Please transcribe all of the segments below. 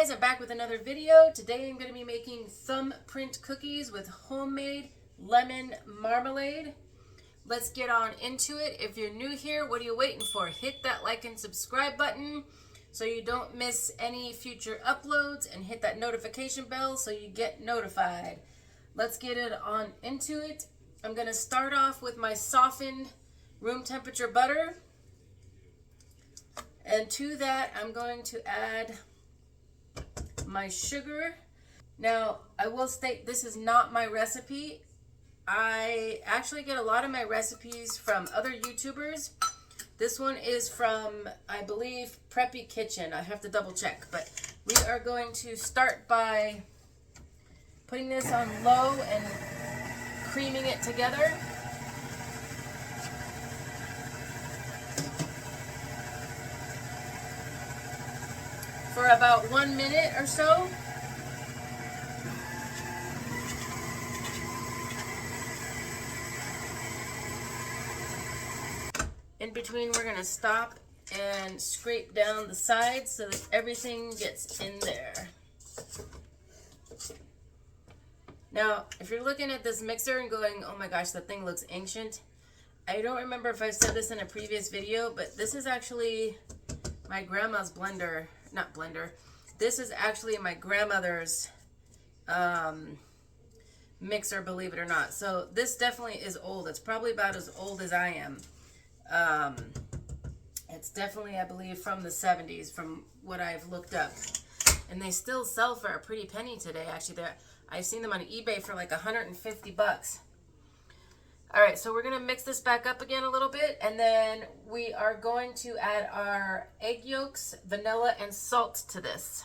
guys, I'm back with another video. Today I'm going to be making thumbprint cookies with homemade lemon marmalade. Let's get on into it. If you're new here, what are you waiting for? Hit that like and subscribe button so you don't miss any future uploads, and hit that notification bell so you get notified. Let's get it on into it. I'm going to start off with my softened room temperature butter. And to that, I'm going to add my sugar. Now, I will state this is not my recipe. I actually get a lot of my recipes from other YouTubers. This one is from, I believe, Preppy Kitchen. I have to double check, but we are going to start by putting this on low and creaming it together. For about 1 minute or so. In between, we're going to stop and scrape down the sides so that everything gets in there. Now, if you're looking at this mixer and going, oh my gosh, that thing looks ancient. I don't remember if I said this in a previous video, but this is actually my grandma's blender. Not blender. This is actually my grandmother's mixer, believe it or not. So this definitely is old. It's probably about as old as I am. It's definitely, I believe, from the 70s, from what I've looked up. And they still sell for a pretty penny today. Actually, I've seen them on eBay for like 150 bucks. All right, so we're going to mix this back up again a little bit, and then we are going to add our egg yolks, vanilla, and salt to this.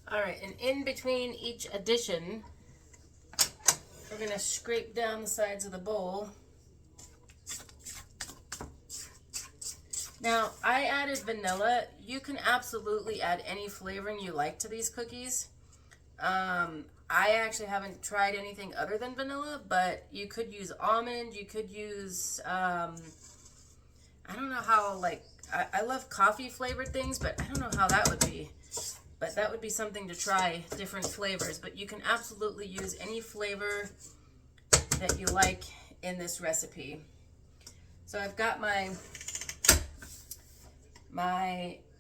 All right, and in between each addition, we're going to scrape down the sides of the bowl. Now, I added vanilla. You can absolutely add any flavoring you like to these cookies. I actually haven't tried anything other than vanilla, but you could use almond. You could use, I don't know how, like, I love coffee flavored things, but I don't know how that would be. But that would be something to try, different flavors. But you can absolutely use any flavor that you like in this recipe. So I've got my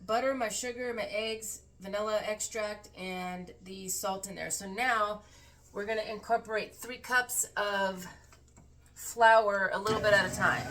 butter, my sugar, my eggs, vanilla extract, and the salt in there. So now we're going to incorporate 3 cups of flour a little bit at a time.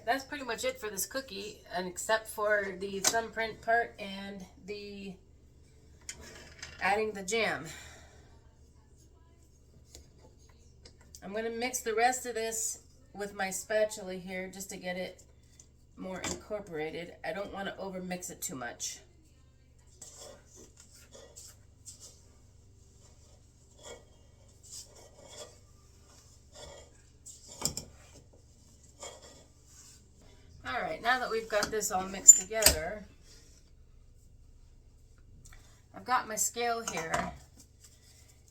That's pretty much it for this cookie, and except for the thumbprint part and the adding the jam. I'm going to mix the rest of this with my spatula here just to get it more incorporated. I don't want to over mix it too much. All right, now that we've got this all mixed together, got my scale here,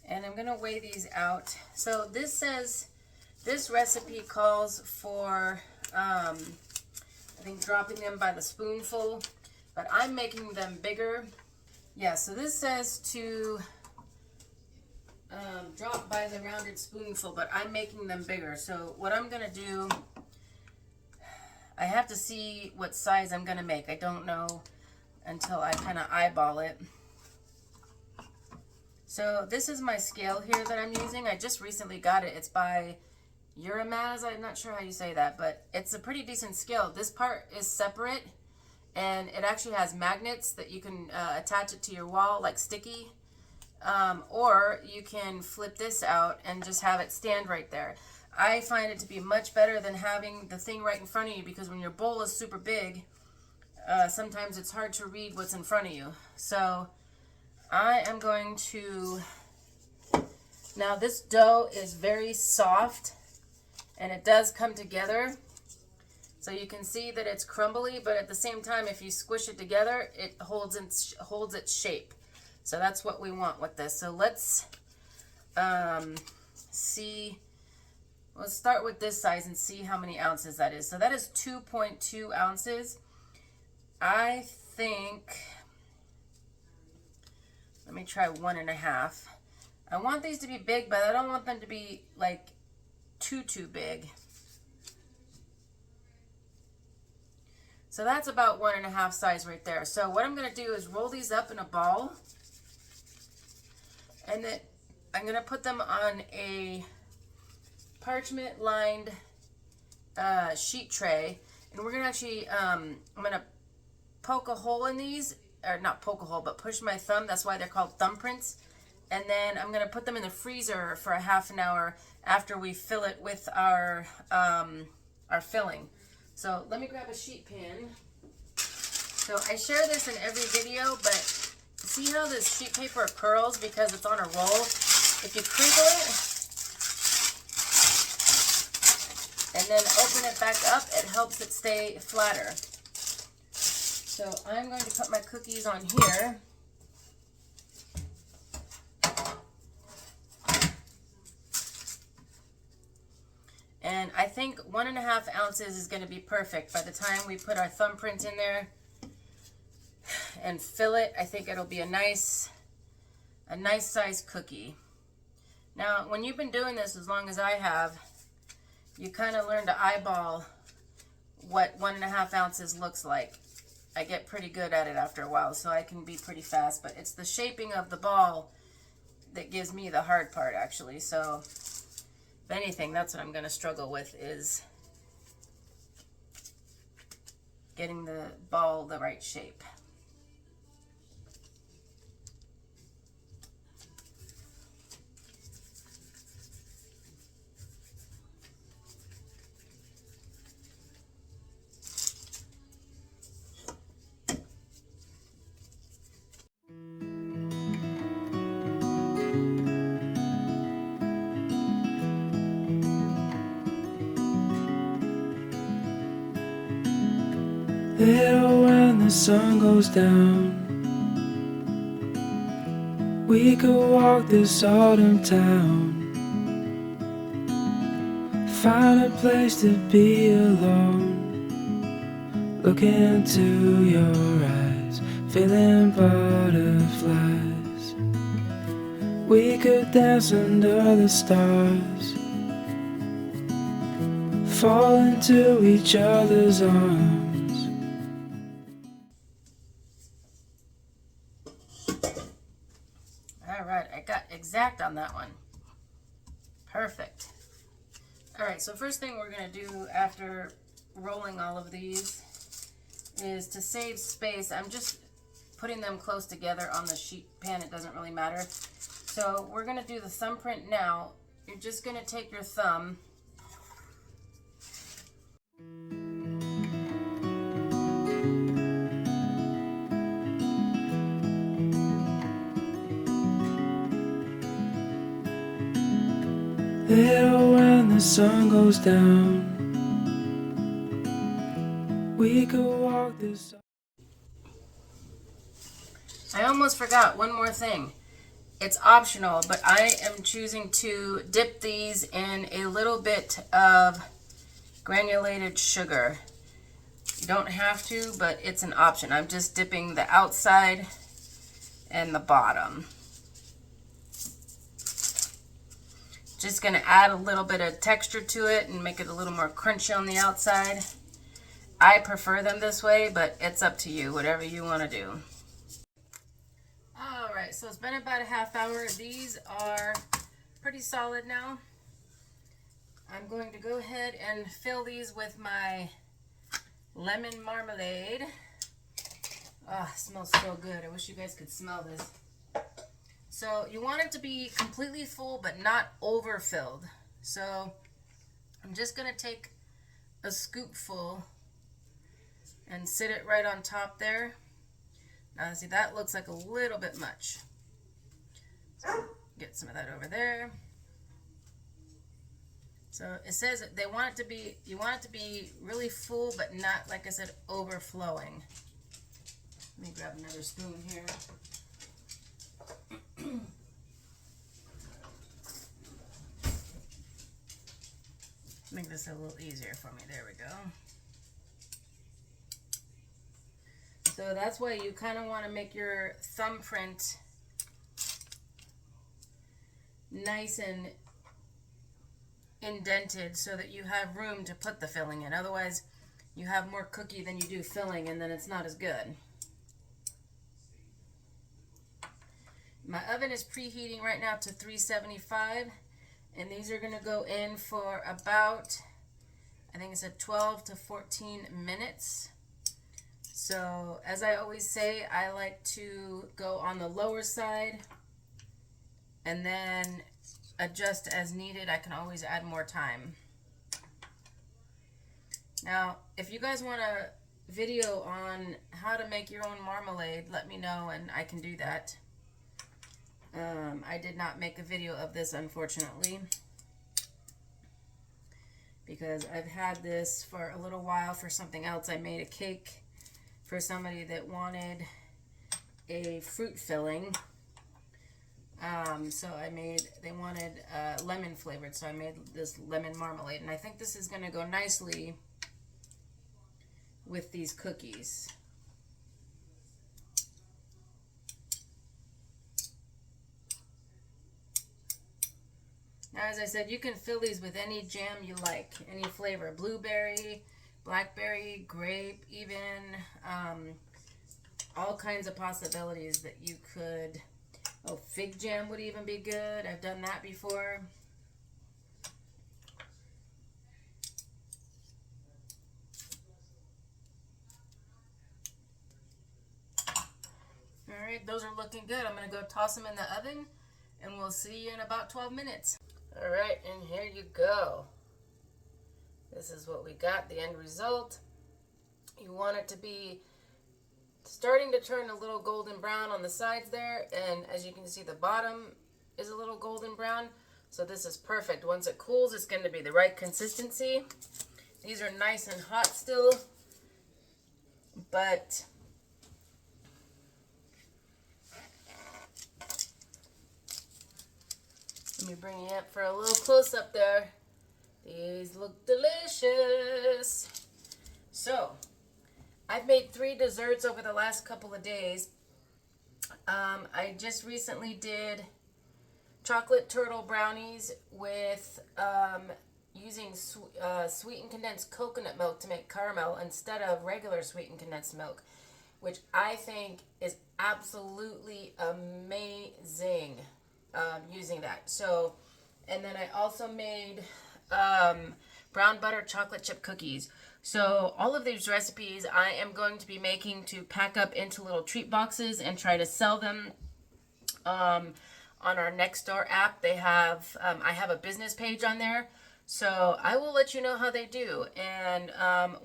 and I'm gonna weigh these out. So this says, this recipe calls for, I think dropping them by the spoonful, but I'm making them bigger. Yeah, so this says to drop by the rounded spoonful, but I'm making them bigger. So what I'm gonna do, I have to see what size I'm gonna make. I don't know until I kind of eyeball it. So this is my scale here that I'm using. I just recently got it. It's by Uramaz. I'm not sure how you say that, but it's a pretty decent scale. This part is separate, and it actually has magnets that you can attach it to your wall, like sticky. Or you can flip this out and just have it stand right there. I find it to be much better than having the thing right in front of you, because when your bowl is super big, sometimes it's hard to read what's in front of you. So I am going to, now this dough is very soft and it does come together. So you can see that it's crumbly, but at the same time, if you squish it together, it holds its shape. So that's what we want with this. So let's see. Let's start with this size and see how many ounces that is. So that is 2.2 ounces. I think, let me try 1.5. I want these to be big, but I don't want them to be like too big. So that's about 1.5 size right there. So what I'm gonna do is roll these up in a ball, and then I'm gonna put them on a parchment lined sheet tray, and we're gonna actually I'm gonna poke a hole in these, or not poke a hole, but push my thumb. That's why they're called thumbprints. And then I'm gonna put them in the freezer for a half an hour after we fill it with our filling. So let me grab a sheet pan. So I share this in every video, but see how this sheet paper curls because it's on a roll? If you crinkle it and then open it back up, it helps it stay flatter. So I'm going to put my cookies on here. And I think 1.5 ounces is going to be perfect. By the time we put our thumbprint in there and fill it, I think it'll be a nice size cookie. Now, when you've been doing this as long as I have, you kind of learn to eyeball what 1.5 ounces looks like. I get pretty good at it after a while, so I can be pretty fast, but it's the shaping of the ball that gives me the hard part, actually. So if anything, that's what I'm going to struggle with, is getting the ball the right shape. Little when the sun goes down, we could walk this autumn town, find a place to be alone, look into your eyes, feeling butterflies. We could dance under the stars, fall into each other's arms. Alright, I got exact on that one. Perfect. Alright, so first thing we're going to do after rolling all of these is to save space. I'm just putting them close together on the sheet pan. It doesn't really matter. So we're going to do the thumbprint now. You're just going to take your thumb Little when the sun goes down, we could walk this. I almost forgot one more thing. It's optional, but I am choosing to dip these in a little bit of granulated sugar. You don't have to, but it's an option. I'm just dipping the outside and the bottom. Just going to add a little bit of texture to it and make it a little more crunchy on the outside. I prefer them this way, but it's up to you, whatever you want to do. Alright, so it's been about a half hour. These are pretty solid now. I'm going to go ahead and fill these with my lemon marmalade. Oh, it smells so good. I wish you guys could smell this. So you want it to be completely full, but not overfilled. So I'm just going to take a scoopful and sit it right on top there. Now see, that looks like a little bit much. So get some of that over there. So it says that they want it to be, you want it to be really full, but not, like I said, overflowing. Let me grab another spoon here. Make this a little easier for me. There we go. So that's why you kind of want to make your thumbprint nice and indented so that you have room to put the filling in. Otherwise, you have more cookie than you do filling, and then it's not as good. My oven is preheating right now to 375, and these are going to go in for about, I think it said 12 to 14 minutes. So as I always say, I like to go on the lower side and then adjust as needed. I can always add more time. Now, if you guys want a video on how to make your own marmalade, let me know and I can do that. I did not make a video of this, unfortunately, because I've had this for a little while for something else. I made a cake for somebody that wanted a fruit filling. So they wanted lemon flavored, so I made this lemon marmalade, and I think this is going to go nicely with these cookies. Now, as I said, you can fill these with any jam you like, any flavor, blueberry, blackberry, grape, even all kinds of possibilities that you could. Oh, fig jam would even be good. I've done that before. All right, those are looking good. I'm going to go toss them in the oven, and we'll see you in about 12 minutes. All right, and here you go. This is what we got, the end result. You want it to be starting to turn a little golden brown on the sides there, and as you can see, the bottom is a little golden brown. So this is perfect. Once it cools, it's going to be the right consistency. These are nice and hot still, but let me bring you up for a little close-up there. These look delicious. So, I've made 3 desserts over the last couple of days. I just recently did chocolate turtle brownies with using sweetened condensed coconut milk to make caramel instead of regular sweetened condensed milk, which I think is absolutely amazing. Using that. So, and then I also made brown butter chocolate chip cookies. So all of these recipes I am going to be making to pack up into little treat boxes and try to sell them on our Nextdoor app. They have I have a business page on there, so I will let you know how they do. And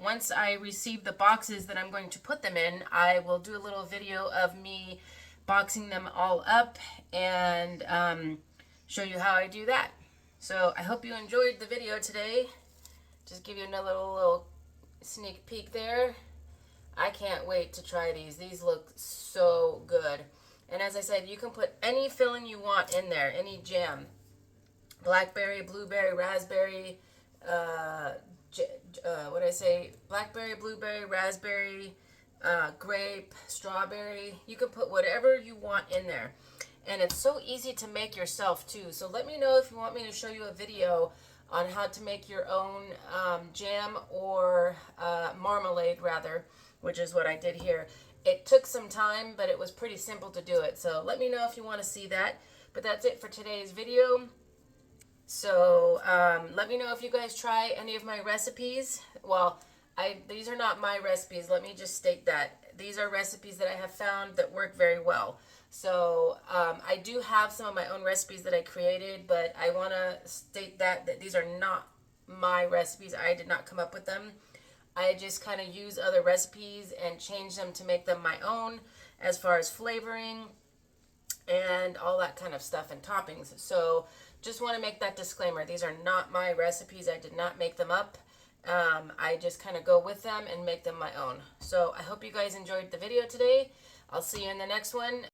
once I receive the boxes that I'm going to put them in, I will do a little video of me boxing them all up and show you how I do that. So I hope you enjoyed the video today. Just give you another little sneak peek there. I can't wait to try these. These look so good. And as I said, you can put any filling you want in there, any jam. Blackberry, blueberry, raspberry, what did I say? Blackberry, blueberry, raspberry, grape, strawberry. You can put whatever you want in there. And it's so easy to make yourself too. So let me know if you want me to show you a video on how to make your own jam or marmalade rather, which is what I did here. It took some time, but it was pretty simple to do it. So let me know if you want to see that. But that's it for today's video. So let me know if you guys try any of my recipes. Well, these are not my recipes. Let me just state that. These are recipes that I have found that work very well. So I do have some of my own recipes that I created, but I want to state that these are not my recipes. I did not come up with them. I just kind of use other recipes and change them to make them my own as far as flavoring and all that kind of stuff and toppings. So just want to make that disclaimer. These are not my recipes. I did not make them up. I just kind of go with them and make them my own. So I hope you guys enjoyed the video today. I'll see you in the next one.